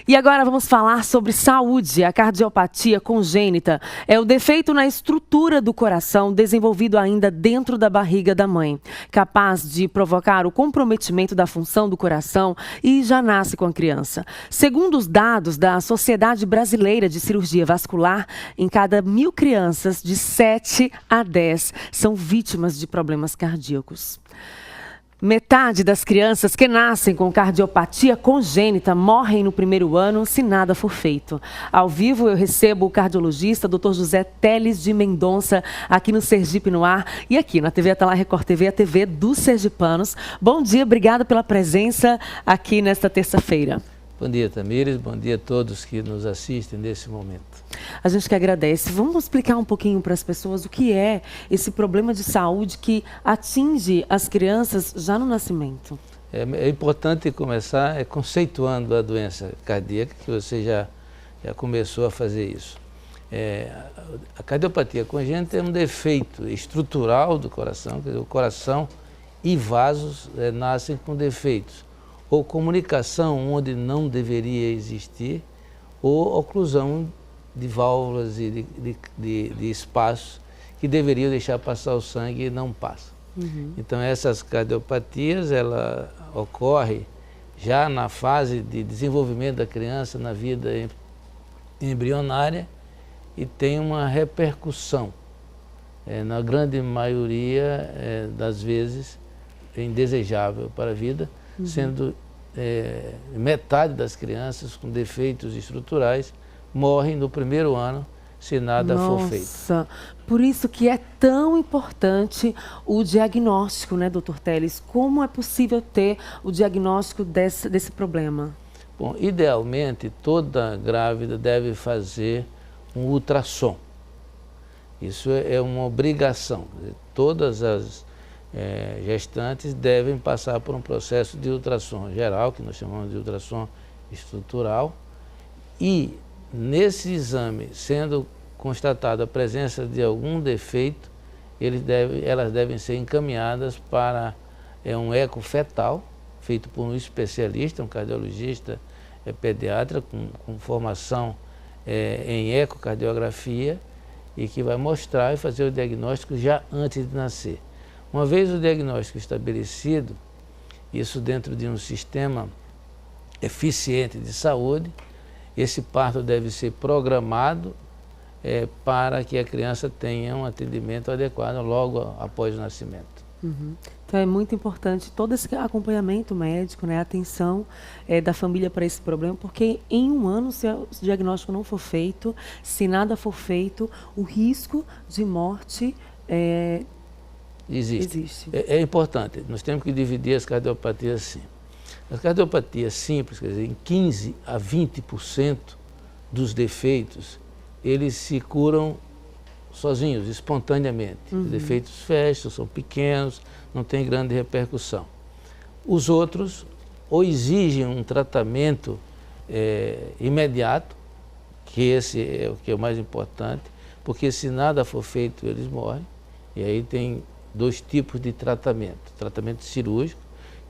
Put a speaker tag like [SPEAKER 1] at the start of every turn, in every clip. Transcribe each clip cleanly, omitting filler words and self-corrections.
[SPEAKER 1] E agora vamos falar sobre saúde. A cardiopatia congênita é o defeito na estrutura do coração desenvolvido ainda dentro da barriga da mãe, capaz de provocar o comprometimento da função do coração e já nasce com a criança. Segundo os dados da Sociedade Brasileira de Cirurgia Vascular, em cada 1000 crianças, de 7 a 10 são vítimas de problemas cardíacos. Metade das crianças que nascem com cardiopatia congênita morrem no primeiro ano se nada for feito. Ao vivo eu recebo o cardiologista Dr. José Teles de Mendonça aqui no Sergipe no Ar e aqui na TV Atalaia Record TV, a TV dos sergipanos. Bom dia, obrigada pela presença aqui nesta terça-feira.
[SPEAKER 2] Bom dia, Tamires. Bom dia a todos que nos assistem nesse momento.
[SPEAKER 1] A gente que agradece. Vamos explicar um pouquinho para as pessoas o que é esse problema de saúde que atinge as crianças já no nascimento.
[SPEAKER 2] É importante começar conceituando a doença cardíaca, que você já começou a fazer isso. A cardiopatia congênita é um defeito estrutural do coração, quer dizer, o coração e vasos nascem com defeitos, ou comunicação onde não deveria existir, ou oclusão de válvulas e de espaços que deveriam deixar passar o sangue e não passa. Então essas cardiopatias, ela ocorre já na fase de desenvolvimento da criança, na vida embrionária, e tem uma repercussão, na grande maioria das vezes, indesejável para a vida, sendo metade das crianças com defeitos estruturais morrem no primeiro ano se nada for feito.
[SPEAKER 1] Nossa, por isso que é tão importante o diagnóstico, né, doutor Teles? Como é possível ter o diagnóstico desse problema?
[SPEAKER 2] Bom, idealmente toda grávida deve fazer um ultrassom. Isso é uma obrigação. Todas as gestantes devem passar por um processo de ultrassom geral, que nós chamamos de ultrassom estrutural, e nesse exame, sendo constatada a presença de algum defeito, elas devem ser encaminhadas para um eco fetal, feito por um especialista, um cardiologista pediatra, com formação em ecocardiografia, e que vai mostrar e fazer o diagnóstico já antes de nascer. Uma vez o diagnóstico estabelecido, isso dentro de um sistema eficiente de saúde, esse parto deve ser programado para que a criança tenha um atendimento adequado logo após o nascimento.
[SPEAKER 1] Então é muito importante todo esse acompanhamento médico, né, a atenção da família para esse problema, porque em um ano, se o diagnóstico não for feito, se nada for feito, o risco de morte existe.
[SPEAKER 2] É importante, nós temos que dividir as cardiopatias assim. As cardiopatias simples, quer dizer, em 15 a 20% dos defeitos, eles se curam sozinhos, espontaneamente. Os defeitos fecham, são pequenos, não tem grande repercussão. Os outros ou exigem um tratamento imediato, que esse é o que é o mais importante, porque se nada for feito, eles morrem. E aí tem dois tipos de tratamento. Tratamento cirúrgico,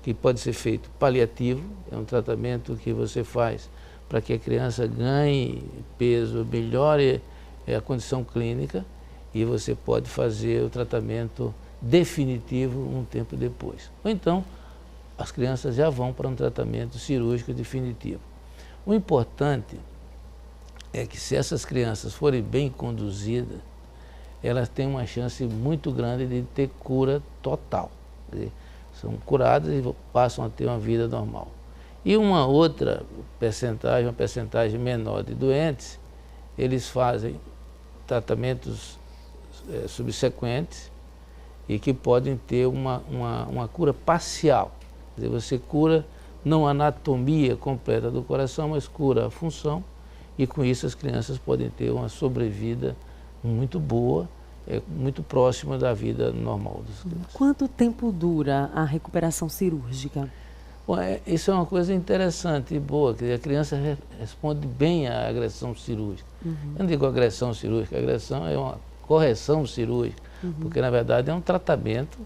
[SPEAKER 2] que pode ser feito paliativo, é um tratamento que você faz para que a criança ganhe peso, melhore a condição clínica, e você pode fazer o tratamento definitivo um tempo depois. Ou então, as crianças já vão para um tratamento cirúrgico definitivo. O importante é que se essas crianças forem bem conduzidas, elas têm uma chance muito grande de ter cura total. Quer dizer, são curadas e passam a ter uma vida normal. E uma outra percentagem, uma percentagem menor de doentes, eles fazem tratamentos subsequentes e que podem ter uma cura parcial. Quer dizer, você cura não a anatomia completa do coração, mas cura a função, e com isso as crianças podem ter uma sobrevida muito boa, muito próxima da vida normal das crianças.
[SPEAKER 1] Quanto tempo dura a recuperação cirúrgica?
[SPEAKER 2] Bom, isso é uma coisa interessante e boa, que a criança responde bem à agressão cirúrgica. Eu não digo agressão cirúrgica, a agressão é uma correção cirúrgica, porque na verdade é um tratamento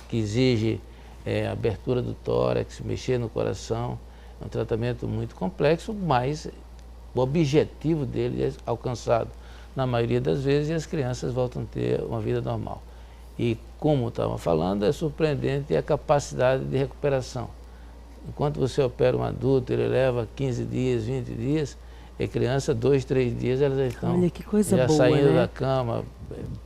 [SPEAKER 2] que exige abertura do tórax, mexer no coração, É um tratamento muito complexo, mas o objetivo dele é alcançado na maioria das vezes e as crianças voltam a ter uma vida normal. E como estava falando, é surpreendente a capacidade de recuperação. Enquanto você opera um adulto, ele leva 15 dias, 20 dias, e criança, 2, 3 dias, elas já estão
[SPEAKER 1] Olha, que coisa
[SPEAKER 2] já
[SPEAKER 1] boa,
[SPEAKER 2] saindo
[SPEAKER 1] né?
[SPEAKER 2] da cama,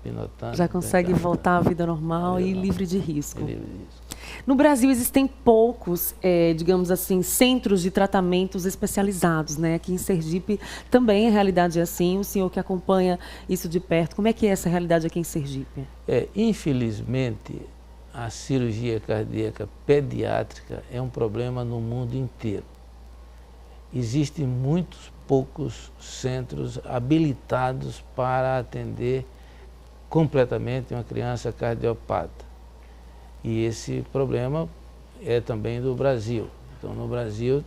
[SPEAKER 2] pinotando.
[SPEAKER 1] Já consegue
[SPEAKER 2] brincando.
[SPEAKER 1] voltar à vida normal e livre de risco.
[SPEAKER 2] Livre disso.
[SPEAKER 1] No Brasil existem poucos, digamos assim, centros de tratamentos especializados, né? Aqui em Sergipe também a realidade é assim. O senhor que acompanha isso de perto, como é que é essa realidade aqui em Sergipe?
[SPEAKER 2] Infelizmente, a cirurgia cardíaca pediátrica é um problema no mundo inteiro. Existem muitos poucos centros habilitados para atender completamente uma criança cardiopata. E esse problema é também do Brasil. Então, no Brasil,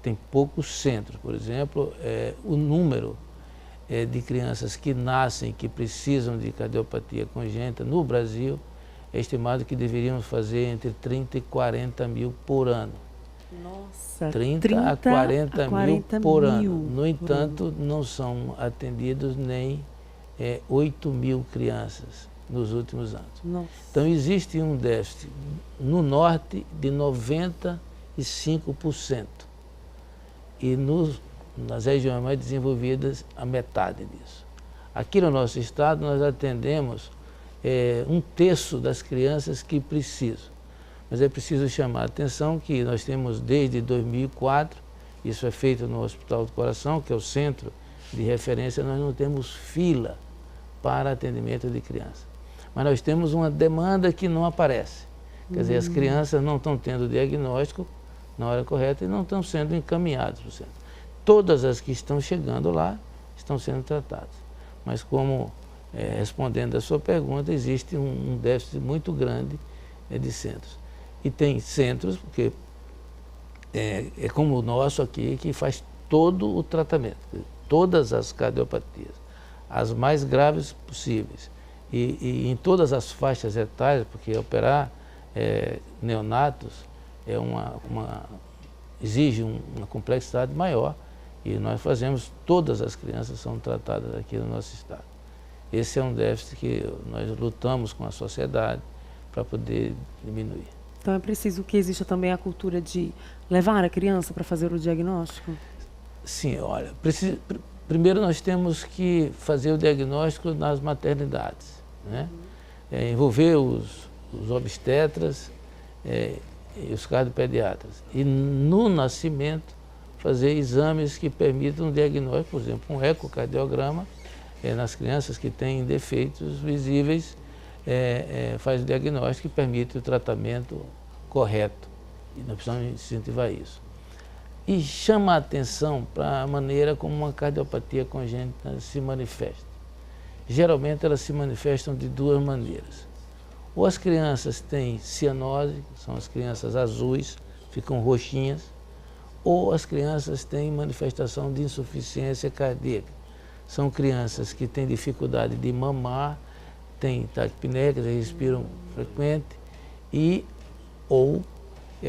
[SPEAKER 2] tem poucos centros. Por exemplo, o número de crianças que nascem, que precisam de cardiopatia congênita no Brasil, é estimado que deveríamos fazer entre 30 e 40 mil por ano.
[SPEAKER 1] Nossa,
[SPEAKER 2] 30 a 40 mil por ano. No
[SPEAKER 1] por ano.
[SPEAKER 2] entanto, não são atendidos nem 8 mil crianças nos últimos anos.
[SPEAKER 1] Nossa.
[SPEAKER 2] Então, existe um déficit no norte de 95% e nas regiões mais desenvolvidas, a metade disso. Aqui no nosso estado, nós atendemos 1/3 das crianças que precisam. Mas é preciso chamar a atenção que nós temos desde 2004, isso é feito no Hospital do Coração, que é o centro de referência, nós não temos fila para atendimento de criança. Mas nós temos uma demanda que não aparece. Quer dizer, as crianças não estão tendo diagnóstico na hora correta e não estão sendo encaminhadas para o centro. Todas as que estão chegando lá estão sendo tratadas. Mas como, respondendo a sua pergunta, existe um déficit muito grande de centros. E tem centros, porque é como o nosso aqui, que faz todo o tratamento, todas as cardiopatias, as mais graves possíveis. E em todas as faixas etárias, porque operar neonatos exige uma complexidade maior, e nós fazemos, todas as crianças são tratadas aqui no nosso estado. Esse é um déficit que nós lutamos com a sociedade para poder diminuir.
[SPEAKER 1] Então é preciso que exista também a cultura de levar a criança para fazer o diagnóstico?
[SPEAKER 2] Sim, olha, primeiro nós temos que fazer o diagnóstico nas maternidades, né? Envolver os obstetras e os cardiopediatras. E no nascimento fazer exames que permitam um diagnóstico, por exemplo, um ecocardiograma nas crianças que têm defeitos visíveis, faz o diagnóstico e permite o tratamento correto. E nós precisamos incentivar isso. E chama a atenção para a maneira como uma cardiopatia congênita se manifesta. Geralmente elas se manifestam de duas maneiras. Ou as crianças têm cianose, são as crianças azuis, ficam roxinhas, ou as crianças têm manifestação de insuficiência cardíaca. São crianças que têm dificuldade de mamar, têm taquipneia, respiram frequente, ou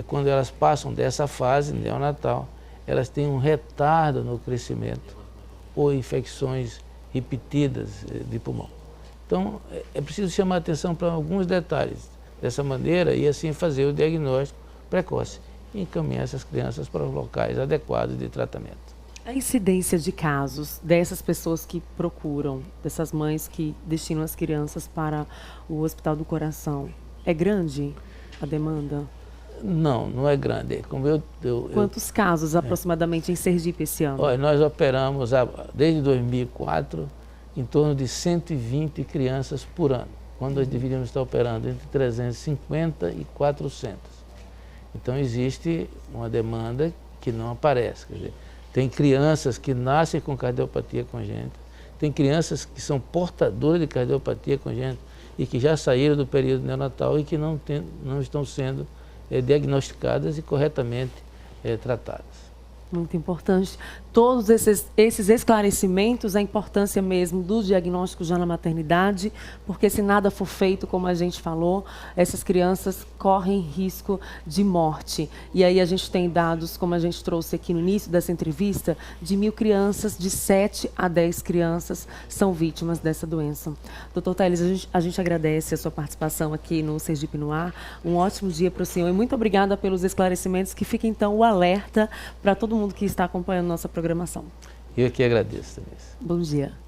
[SPEAKER 2] quando elas passam dessa fase neonatal, elas têm um retardo no crescimento ou infecções repetidas de pulmão. Então, é preciso chamar a atenção para alguns detalhes dessa maneira e assim fazer o diagnóstico precoce e encaminhar essas crianças para os locais adequados de tratamento.
[SPEAKER 1] A incidência de casos dessas pessoas que procuram, dessas mães que destinam as crianças para o Hospital do Coração, é grande a demanda?
[SPEAKER 2] Não é grande. Como
[SPEAKER 1] Quantos casos aproximadamente em Sergipe esse ano?
[SPEAKER 2] Olha, nós operamos desde 2004 em torno de 120 crianças por ano, quando nós deveríamos estar operando entre 350 e 400. Então existe uma demanda que não aparece. Quer dizer, tem crianças que nascem com cardiopatia congênita, tem crianças que são portadoras de cardiopatia congênita e que já saíram do período neonatal e que não estão sendo diagnosticadas e corretamente tratadas.
[SPEAKER 1] Muito importante. Todos esses esclarecimentos, a importância mesmo do diagnóstico já na maternidade, porque se nada for feito, como a gente falou, essas crianças correm risco de morte. E aí a gente tem dados, como a gente trouxe aqui no início dessa entrevista, de 1.000 crianças, de 7 a 10 crianças são vítimas dessa doença. Doutor Telles, a gente agradece a sua participação aqui no Sergipe no Ar. Um ótimo dia para o senhor e muito obrigada pelos esclarecimentos, que fica então o alerta para todo mundo que está acompanhando nossa programação.
[SPEAKER 2] Eu que agradeço, Denise.
[SPEAKER 1] Bom dia.